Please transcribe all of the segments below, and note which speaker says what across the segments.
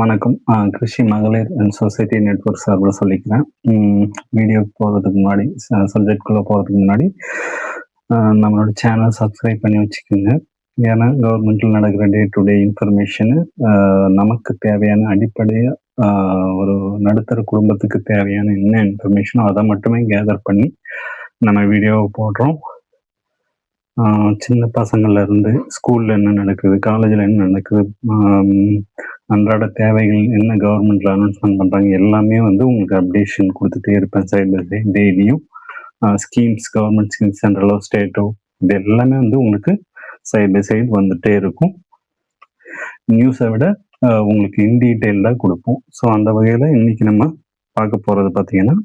Speaker 1: வணக்கம். கிருஷி மகளிர் and society network சார்பில் சொல்லிக்கிறேன். வீடியோக்கு போகிறதுக்கு முன்னாடி, சப்ஜெக்ட்குள்ளே போகிறதுக்கு முன்னாடி நம்மளோட சேனல் சப்ஸ்கிரைப் பண்ணி வச்சுக்கோங்க. ஏன்னா கவர்மெண்ட்டில் நடக்கிற டே டு டே இன்ஃபர்மேஷனு நமக்கு தேவையான அடிப்படையாக ஒரு நடுத்தர குடும்பத்துக்கு தேவையான என்ன இன்ஃபர்மேஷனோ அதை மட்டுமே கேதர் பண்ணி நம்ம வீடியோவை போடுறோம். சின்ன பசங்கள்லேருந்து ஸ்கூலில் என்ன நடக்குது, காலேஜில் என்ன நடக்குது, அன்றாட தேவைகள் என்ன கவர்மெண்ட்டில் அனௌன்ஸ்மெண்ட் பண்ணுறாங்க எல்லாமே வந்து உங்களுக்கு அப்டேஷன் கொடுத்துட்டே இருப்பேன் சைட் பை சைட் டெய்லியும். ஸ்கீம்ஸ், கவர்மெண்ட் ஸ்கீம்ஸ், சென்ட்ரலோ ஸ்டேட்டோ, இது எல்லாமே வந்து உங்களுக்கு சைட் பை சைட் வந்துகிட்டே இருக்கும். நியூஸை விட உங்களுக்கு இன் டீட்டெயில்டாக கொடுப்போம். ஸோ அந்த வகையில் இன்றைக்கி நம்ம பார்க்க போகிறது பார்த்திங்கன்னா,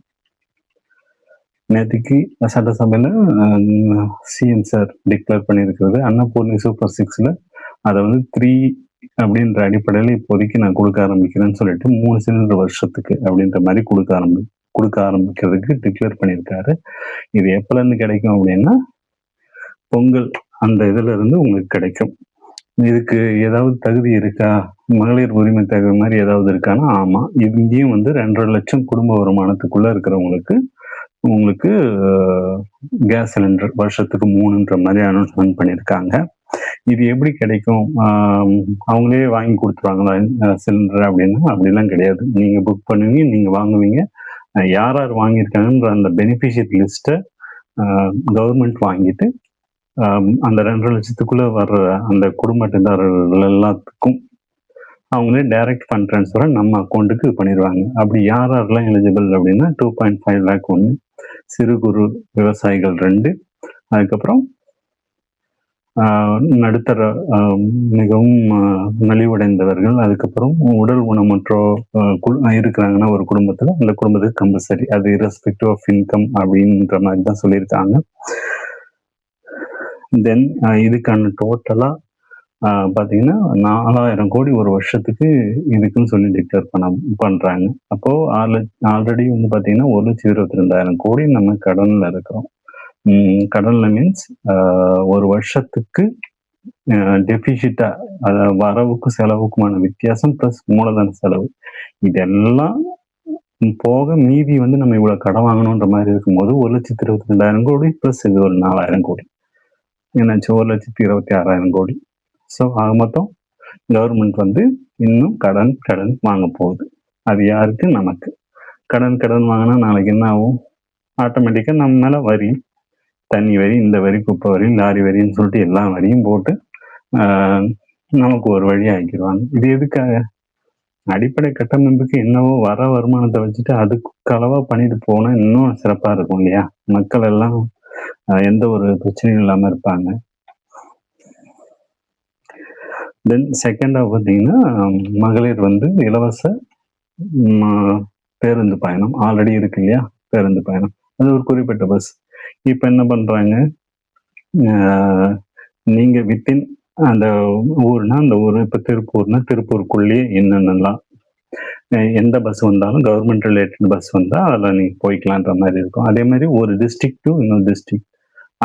Speaker 1: நேற்றுக்கு சட்டசபையில் சிஎம் சார் டிக்ளேர் பண்ணியிருக்கிறது அன்னபூர்ணி சூப்பர் 6ல் அதை வந்து 3 அப்படின்ற அடிப்படையில் இப்போதைக்கு நான் கொடுக்க ஆரம்பிக்கிறேன்னு சொல்லிட்டு 3 சிலிண்டர் வருஷத்துக்கு அப்படின்ற மாதிரி கொடுக்க ஆரம்பிக்கிறதுக்கு டிக்ளேர் பண்ணியிருக்காரு. இது எப்போலேருந்து கிடைக்கும் அப்படின்னா, பொங்கல் அந்த இதில் இருந்து உங்களுக்கு கிடைக்கும். இதுக்கு ஏதாவது தகுதி இருக்கா, மகளிர் உரிமை தகுதி மாதிரி ஏதாவது இருக்கான்னா ஆமாம், இங்கேயும் வந்து 2.5 லட்சம் குடும்ப வருமானத்துக்குள்ளே இருக்கிறவங்களுக்கு உங்களுக்கு கேஸ் சிலிண்டர் வருஷத்துக்கு 3ன்ற மாதிரி அனௌன்ஸ்மெண்ட் பண்ணியிருக்காங்க. இது எப்படி கிடைக்கும், அவங்களே வாங்கி கொடுத்துருவாங்களா சிலிண்டர் அப்படின்னா அப்படிலாம் கிடையாது. நீங்கள் புக் பண்ணுவீங்க, நீங்கள் வாங்குவீங்க. யார் யார் வாங்கியிருக்காங்கன்ற அந்த பெனிஃபிஷியரி லிஸ்ட்டை கவர்மெண்ட் வாங்கிட்டு அந்த 2.5 லட்சத்துக்குள்ளே வர்ற அந்த குடும்பத்தினர்கள் எல்லாத்துக்கும் அவங்களே டைரக்ட் ஃபண்ட் ட்ரான்ஸ்ஃபரை நம்ம அக்கௌண்ட்டுக்கு பண்ணிடுவாங்க. அப்படி யார் யாரெல்லாம் எலிஜிபிள் அப்படின்னா 2.5 லேக் ஒன்று, சிறு குறு விவசாயிகள் 2, அதுக்கப்புறம் நடுத்தர மிகவும் நலிவடைந்தவர்கள், அதுக்கப்புறம் உடல் ஊனமுற்றோர் இருக்கிறாங்கன்னா ஒரு குடும்பத்தில் அந்த குடும்பத்துக்கு கம்பல்சரி, அது இரஸ்பெக்டிவ் ஆஃப் இன்கம் அப்படின்ற மாதிரி தான் சொல்லியிருக்காங்க. தென் இதுக்கான டோட்டலாக பார்த்தீங்கன்னா 4000 கோடி ஒரு வருஷத்துக்கு இதுக்குன்னு சொல்லி டிக்ளேர் பண்ணுறாங்க. அப்போது ஆல்ரெடி வந்து பார்த்தீங்கன்னா 1,22,000 கோடி நம்ம கடனில் இருக்கிறோம். கடனில் மீன்ஸ் ஒரு வருஷத்துக்கு டெபிசிட்டாக, அதாவது வரவுக்கு செலவுக்குமான வித்தியாசம் ப்ளஸ் மூலதன செலவு, இதெல்லாம் போக மீதி வந்து நம்ம இவ்வளோ கடன் வாங்கணுன்ற மாதிரி இருக்கும்போது 1,22,000 கோடி ப்ளஸ் இது ஒரு 4,000 கோடி, என்னாச்சு 1,26,000 கோடி. ஸோ ஆக மொத்தம் கவர்மெண்ட் வந்து இன்னும் கடன் வாங்க போகுது. அது யாருக்கு? நமக்கு. கடன் வாங்கினா நாளைக்கு என்ன ஆகும்? ஆட்டோமேட்டிக்காக நம்ம மேலே வரி, தண்ணி வரி, இந்த வரி, குப்பை வரி, லாரி வரின்னு சொல்லிட்டு எல்லா வரியும் போட்டு நமக்கு ஒரு வழி ஆக்கிடுவாங்க. இது எதுக்காக? அடிப்படை கட்டமைப்புக்கு என்னவோ வர வருமானத்தை வச்சுட்டு அதுக்கு களவாக பண்ணிட்டு போனால் இன்னும் சிறப்பாக இருக்கும் இல்லையா? மக்கள் எல்லாம் எந்த ஒரு பிரச்சனையும் இல்லாமல் இருப்பாங்க. தென் செகண்டாக பார்த்தீங்கன்னா, மகளிர் வந்து இலவச பேருந்து பயணம் ஆல்ரெடி இருக்கு இல்லையா? பேருந்து பயணம் அது ஒரு குறிப்பிட்ட பஸ். இப்போ என்ன பண்ணுறாங்க, நீங்கள் வித்தின் அந்த ஊர்னா அந்த ஊர், இப்போ திருப்பூர்னா திருப்பூருக்குள்ளேயே என்னென்னலாம் எந்த பஸ் வந்தாலும் கவர்மெண்ட் ரிலேட்டட் பஸ் வந்தால் அதில் நீங்கள் போய்க்கலான்ற மாதிரி இருக்கும். அதே மாதிரி ஒரு டிஸ்ட்ரிக்ட் டு இன்னொரு டிஸ்ட்ரிக்ட்,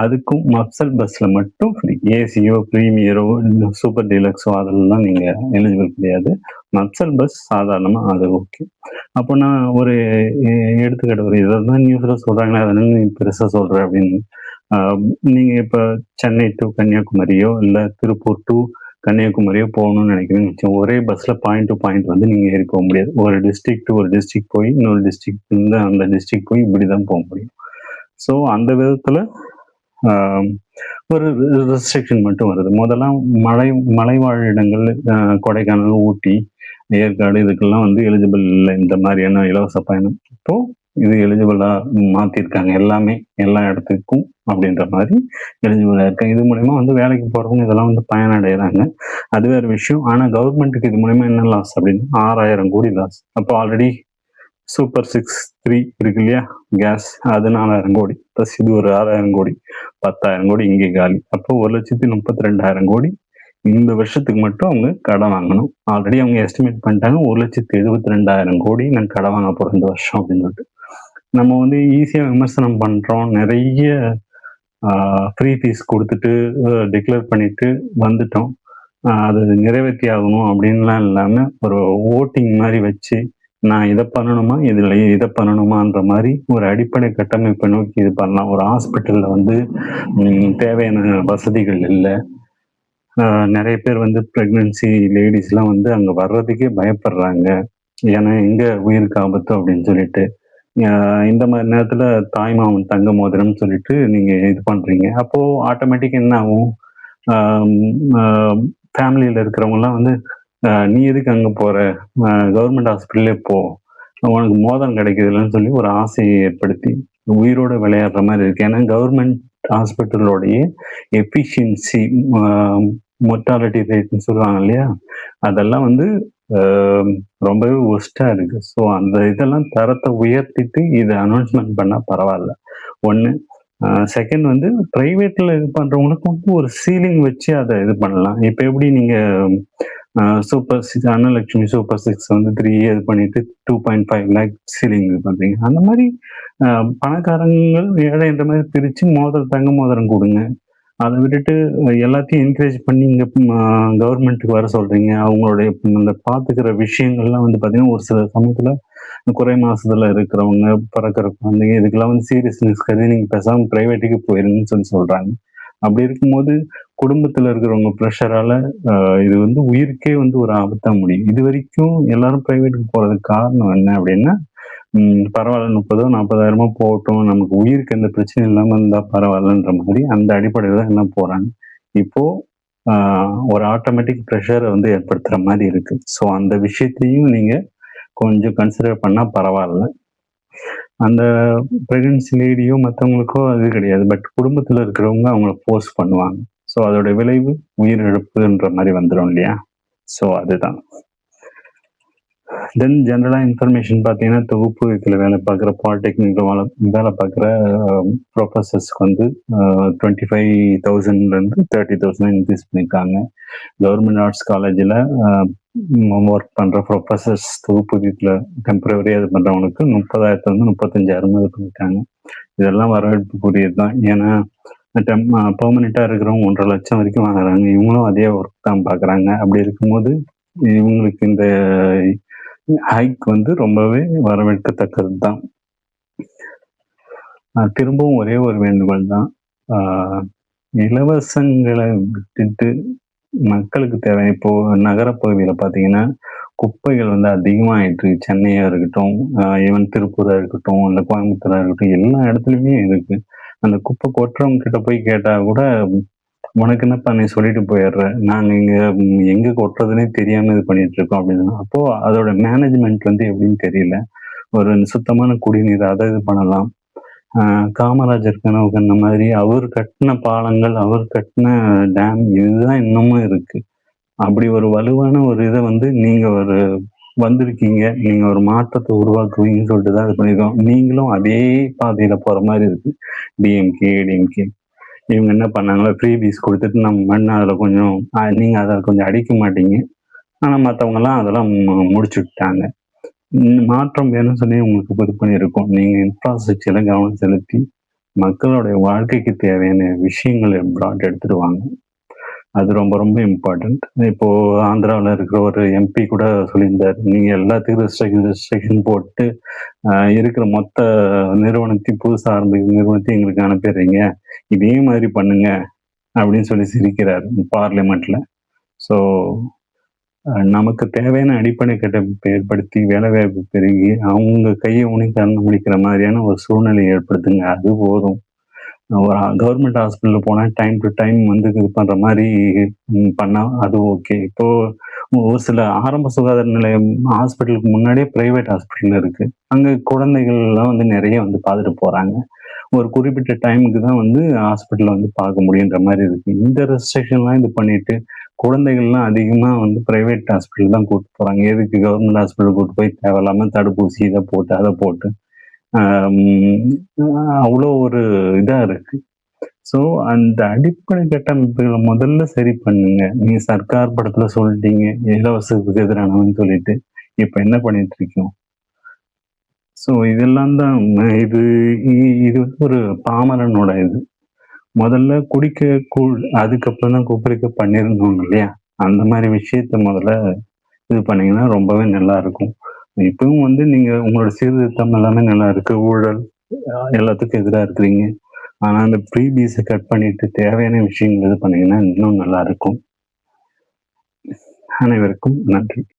Speaker 1: அதுக்கும் மப்சல் பஸ்ஸில் மட்டும் ஃப்ரீ. ஏசியோ, ப்ரீமியரோ, சூப்பர் டீலக்ஸோ அதெல்லாம் நீங்கள் எலிஜிபிள் கிடையாது. மப்சல் பஸ் சாதாரணமாக அது ஓகே. அப்போ நான் ஒரு எடுத்துக்காட்டு, ஒரு இதை தான் நியூஸில் சொல்கிறாங்களே அதனால நீ பெருசாக சொல்கிற அப்படின்னு. நீங்கள் இப்போ சென்னை டு கன்னியாகுமரியோ இல்லை திருப்பூர் டு கன்னியாகுமரியோ போகணும்னு நினைக்கிறீங்க, ஒரே பஸ்ஸில் பாயிண்ட் டு பாயிண்ட் வந்து நீங்கள் ஏறி போக முடியாது. ஒரு டிஸ்ட்ரிக்ட் டு ஒரு டிஸ்ட்ரிக்ட் போய் இன்னொரு டிஸ்ட்ரிக்ட் அந்த டிஸ்ட்ரிக்ட் போய் இப்படி தான் போக முடியும். ஸோ அந்த விதத்தில் ஒரு ரெஸ்ட்ரிக்ஷன் மட்டும் வருது. முதல்லாம் மலைவாழ் இடங்கள், கொடைக்கானல், ஊட்டி, ஏற்காடு, இதுக்கெல்லாம் வந்து எலிஜிபிள் இல்லை இந்த மாதிரியான இலவச பயணம். இப்போது இது எலிஜிபிளாக மாற்றிருக்காங்க. எல்லாமே எல்லா இடத்துக்கும் அப்படின்ற மாதிரி எலிஜிபிளாக இருக்காங்க. இது மூலமா வந்து வேலைக்கு போகிறவங்க இதெல்லாம் வந்து பயனடைகிறாங்க. அது வேறு விஷயம். ஆனால் கவர்மெண்ட்டுக்கு இது மூலமா என்ன லாஸ் அப்படின்னா 6,000 கோடி லாஸ். அப்போ ஆல்ரெடி சூப்பர் 6 இருக்கு இல்லையா, கேஸ், அது 4,000 கோடி ப்ளஸ் இது ஒரு 6,000 கோடி, 10,000 கோடி இங்கே காலி. அப்போ 1,32,000 கோடி இந்த வருஷத்துக்கு மட்டும் அவங்க கடன் வாங்கணும். ஆல்ரெடி அவங்க எஸ்டிமேட் பண்ணிட்டாங்க 1,72,000 கோடி நான் கடன் வாங்க போகிறோம் இந்த வருஷம் அப்படின்னு சொல்லிட்டு. நம்ம வந்து ஈஸியாக விமர்சனம் பண்ணுறோம், நிறைய ஃப்ரீ ஃபீஸ் கொடுத்துட்டு டிக்ளேர் பண்ணிட்டு வந்துட்டோம். அது நிறைவேத்தி ஆகணும் அப்படின்லாம் இல்லாம, ஒரு வோட்டிங் மாரி வச்சு, நான் இத பண்ணணுமா? இதுல இத பண்ணணுமான்ற மாரி ஒரு அடிப்படை கட்டமைப்ப நோக்கி இது பண்ணலாம். ஒரு ஹாஸ்பிட்டல்ல வந்து தேவையான வசதிகள் இல்ல. அ நெறைய பேர் வந்து பிரெக்னன்சி லேடீஸ்லாம் வந்து அங்க வர்றதுக்கே பயப்படுறாங்க. ஏன்னா, எங்க உயிருக்கு ஆபத்தோ அப்படின்னு சொல்லிட்டு. அ இந்த மாரி நேரத்துல தாய்மாமன் தங்க மோதிரம்னு சொல்லிட்டு நீங்க இது பண்றீங்க. அப்போ ஆட்டோமேட்டிக்கா என்ன ஆகும்? ஆம் அ ஃபேமிலில இருக்கிறவங்கலாம் வந்து, "நீ எதுக்கு அங்க போற? கவர்மெண்ட் ஹாஸ்பிட்டலே போ. உனக்கு மோதரம் கிடைக்குதுல்லன்னு" சொல்லி ஒரு ஆசைய ஏற்படுத்தி, உயிரோட விளையாடுற மாரி இருக்கு. ஏன்னா கவர்மெண்ட் ஹாஸ்பிட்டலோடைய எஃபிஷியன்சி அ மோர்டாலிட்டி ரேட்ன்னு சொல்லுவாங்க இல்லையா? அதெல்லாம் வந்து அ ரொம்பவே வொர்ஸ்ட்டா இருக்கு. ஸோ அந்த இதெல்லாம் தரத்த உயர்த்திட்டு இத அனௌன்ஸ்மென்ட் பண்ணா பரவால்ல. 1 செகண்ட் வந்து பிரைவேட்ல இது பண்றவங்களுக்கு வந்து ஒரு சீலிங் வச்சு அத இது பண்ணலாம். இப்ப எப்படி நீங்க சூப்பர் 6 அன்னலட்சுமி சூப்பர் 6 வந்து 3 இது பண்ணிட்டு 2.5 லேக் சீலிங் இது பண்றீங்க. அந்த மாரி அ பணக்காரங்கள், ஏழைன்ற மாரி பிரிச்சு தங்க மோதிரம் குடுங்க. அத விட்டுட்டு எல்லாத்தையும் என்கரேஜ் பண்ணி இங்க கவர்மெண்ட்டுக்கு வர சொல்றீங்க. அவங்களுடைய அந்த பார்த்துக்கிற விஷயங்கள்லாம் வந்து பார்த்தீங்கன்னா, ஒரு சில சமயத்துல குறை மாசத்துல இருக்கிறவங்க, பிறக்கிற குழந்தைங்க இதுக்கெல்லாம் வந்து சீரியஸ்னஸ் கருதி நீங்க பேசாம பிரைவேட்டுக்கு போயிருங்கன்னு சொல்றாங்க. அப்படி இருக்கும்போது, குடும்பத்துல இருக்கிறவங்க பிரஷரால இது வந்து உயிருக்கே வந்து ஒரு ஆபத்தா முடியும். இதுவரைக்கும் எல்லாரும் பிரைவேட்டுக்கு போறதுக்கு காரணம் என்ன அப்படின்னா, பரவால்ல 30ஓ 40,000மோ போகட்டும். நமக்கு உயிருக்கு எந்த பிரச்சனையும் இல்லாம இருந்தா பரவாயில்லன்ற மாரி அந்த அடிப்படையில தான் எல்லாம் போறாங்க. இப்போ ஆ ஒரு ஆட்டோமேட்டிக் பிரஷர வந்து ஏற்படுத்துற மாரி இருக்கு. ஸோ அந்த விஷயத்தையும் நீங்க கொஞ்சம் கன்சிடர் பண்ணா பரவால்ல. அந்த பிரெக்னன்சி லேடியோ மத்தவங்களுக்கோ அது கிடையாது. பட் குடும்பத்துல இருக்கிறவங்க அவங்கள ஃபோர்ஸ் பண்ணுவாங்க. ஸோ அதோட விளைவு உயிரிழப்புன்ற மாரி வந்துரும் இல்லையா? ஸோ அதுதான். தென் ஜெனரலா இன்ஃபர்மேஷன் பார்த்தீங்கன்னா, தொகுப்பு இதுல வேலை பார்க்குற பாலிடெக்னிக்ல வேலை பார்க்குற புரொஃபசர்ஸ்க்கு வந்து 25,000லேருந்து 30,000 இன்க்ரீஸ் பண்ணியிருக்காங்க. கவர்மெண்ட் ஆர்ட்ஸ் காலேஜ்ல அ ஒர்க் பண்ற புரொஃபசர்ஸ் தொகுப்பூதியத்துல டெம்பரவரியா இது பண்றவங்களுக்கு 30,000லேருந்து 35,000 இது பண்ணியிருக்காங்க. இதெல்லாம் வரவேற்புக்குரியது தான். ஏன்னா, பெர்மனன்ட்டா இருக்கிறவங்க 1,50,000 வரைக்கும் வாங்குறாங்க. இவங்களும் அதே ஒர்க் தான் பார்க்குறாங்க. அப்படி இருக்கும்போது, இவங்களுக்கு இந்த ஹைக் வந்து ரொம்பவே வரவேற்கத்தக்கது தான். திரும்பவும் ஒரே ஒரு வேண்டுகோள் தான். ஆ இலவசங்கள விட்டுட்டு மக்களுக்கு தேவை இப்போ நகரப்பகுதியில பார்த்தீங்கன்னா, குப்பைகள் வந்து அதிகமாயிட்டு இருக்கு. சென்னையா இருக்கட்டும், ஈவன் திருப்பூரா இருக்கட்டும், இல்ல கோயம்புத்தூரா இருக்கட்டும், எல்லா இடத்துலயுமே இருக்கு. அந்த குப்பை கொட்டுறவங்க கிட்ட போய் கேட்டா கூட, "உனக்கு என்னப்பா நீ சொல்லிட்டு போயிடுற. நாங்க இங்க எங்க கொட்டுறதுன்னே தெரியாம இது பண்ணிட்டு இருக்கோம்" அப்படின்னு. அப்போ அதோட மேனேஜ்மென்ட் வந்து எப்படின்னு தெரியல. ஒரு சுத்தமான குடிநீர் அத இது பண்ணலாம். அ காமராஜர் கனவு கண்ட மாதிரி அவர் கட்டின பாலங்கள், அவர் கட்டின டேம் இதுதான் இன்னமும் இருக்கு. அப்படி ஒரு வலுவான ஒரு இத வந்து நீங்க ஒரு வந்திருக்கீங்க. நீங்க ஒரு மாற்றத்த உருவாக்குவீங்கன்னு சொல்லிட்டு தான் இது பண்ணியிருக்கோம். நீங்களும் அதே பாதையில போற மாரி இருக்கு. டிஎம்கே, ஏடிஎம்கே இவங்க என்ன பண்ணாங்களோ ஃப்ரீபீஸ் குடுத்துட்டு நம்ம மண்ண அதுல கொஞ்சம் நீங்க அத கொஞ்சம் அடிக்க மாட்டீங்க. ஆனா மத்தவங்கலாம் அதெல்லாம் முடிச்சு விட்டாங்க. மாற்றம் வேணும்னு சொல்லி உங்களுக்கு இது பண்ணியிருக்கோம். நீங்க இன்ஃப்ராஸ்ட்ரக்சர்ல கவனம் செலுத்தி, மக்களுடைய வாழ்க்கைக்கு தேவையான விஷயங்கள எடுத்துட்டு வாங்க. அது ரொம்ப ரொம்ப இம்பார்ட்டன்ட். இப்போ ஆந்திராவுல இருக்கிற ஒரு எம்பி கூட சொல்லியிருந்தாரு. நீங்க எல்லாத்துக்கும் ரெஸ்ட்ரிக்ஷன் போட்டு, இருக்கிற மொத்த நிறுவனத்தையும் புதுசா ஆரம்பிக்கிற நிறுவனத்தையும் எங்களுக்கு அனுப்பிடுறீங்க. இதே மாதிரி பண்ணுங்க அப்படின்னு சொல்லி சிரிக்கிறாரு பார்லிமெண்ட்ல. ஸோ நமக்கு தேவையான அடிப்படை கட்டமைப்பை ஏற்படுத்தி, வேலைவாய்ப்பு பெருகி, அவங்க கைய ஊனி கண்ண முடிக்கிற மாதிரியான ஒரு சூழ்நிலையை ஏற்படுத்துங்க. அது போதும். ஒரு கவர்மெண்ட் ஹாஸ்பிட்டல்ல போனா டைம் டு டைம் வந்து இது பண்ற மாரி பண்ணா அது ஓகே. இப்போ ஒரு சில ஆரம்ப சுகாதார நிலையம் ஹாஸ்பிட்டலுக்கு முன்னாடியே பிரைவேட் ஹாஸ்பிட்டல் இருக்கு. அங்க குழந்தைகள்லாம் வந்து நெறைய வந்து பார்த்துட்டு போறாங்க. ஒரு குறிப்பிட்ட டைமுக்கு தான் வந்து ஹாஸ்பிட்டல்ல வந்து பார்க்க முடியுன்ற மாரி இருக்கு. இந்த ரெஸ்ட்ரிக்ஷன்லாம் இது பண்ணிட்டு, குழந்தைகள்லாம் அதிகமா வந்து பிரைவேட் ஹாஸ்பிட்டல் தான் கூட்டு போறாங்க. எதுக்கு கவர்மெண்ட் ஹாஸ்பிட்டல் கூட்டு போய் தேவையில்லாம தடுப்பூசி இத போட்டு, அத போட்டு, அம் அவ்ளோ ஒரு இதா இருக்கு. ஸோ அந்த அடிப்படை கட்டமைப்புகள முதல்ல சரி பண்ணுங்க. நீங்க சர்க்கார் படத்துல சொல்ட்டீங்க, இலவசத்துக்கு எதிரானவன்னு சொல்லிட்டு. இப்ப என்ன பண்ணிட்டு இருக்கோம்? ஸோ இதெல்லாம் தான் இது இது வந்து ஒரு பாமரனோட இது. முதல்ல குடிக்க கூழ், அதுக்கப்புறம் தான் குப்பளிக்க பண்ணிரணும்னு இல்லையா? அந்த மாரி விஷயத்த முதல்ல இது பண்ணீங்கன்னா ரொம்பவே நல்லா இருக்கும். இப்பவும் நீங்க உங்களோட சீர்திருத்தம் எல்லாமே நல்லா இருக்கு. ஊழல் எல்லாத்துக்கும் எதிரா இருக்கிறீங்க. ஆனா அந்த ஃப்ரீபீஸ கட் பண்ணிட்டு தேவையான விஷயங்கள் இது பண்ணீங்கன்னா இன்னும் நல்லா இருக்கும். அனைவருக்கும் நன்றி.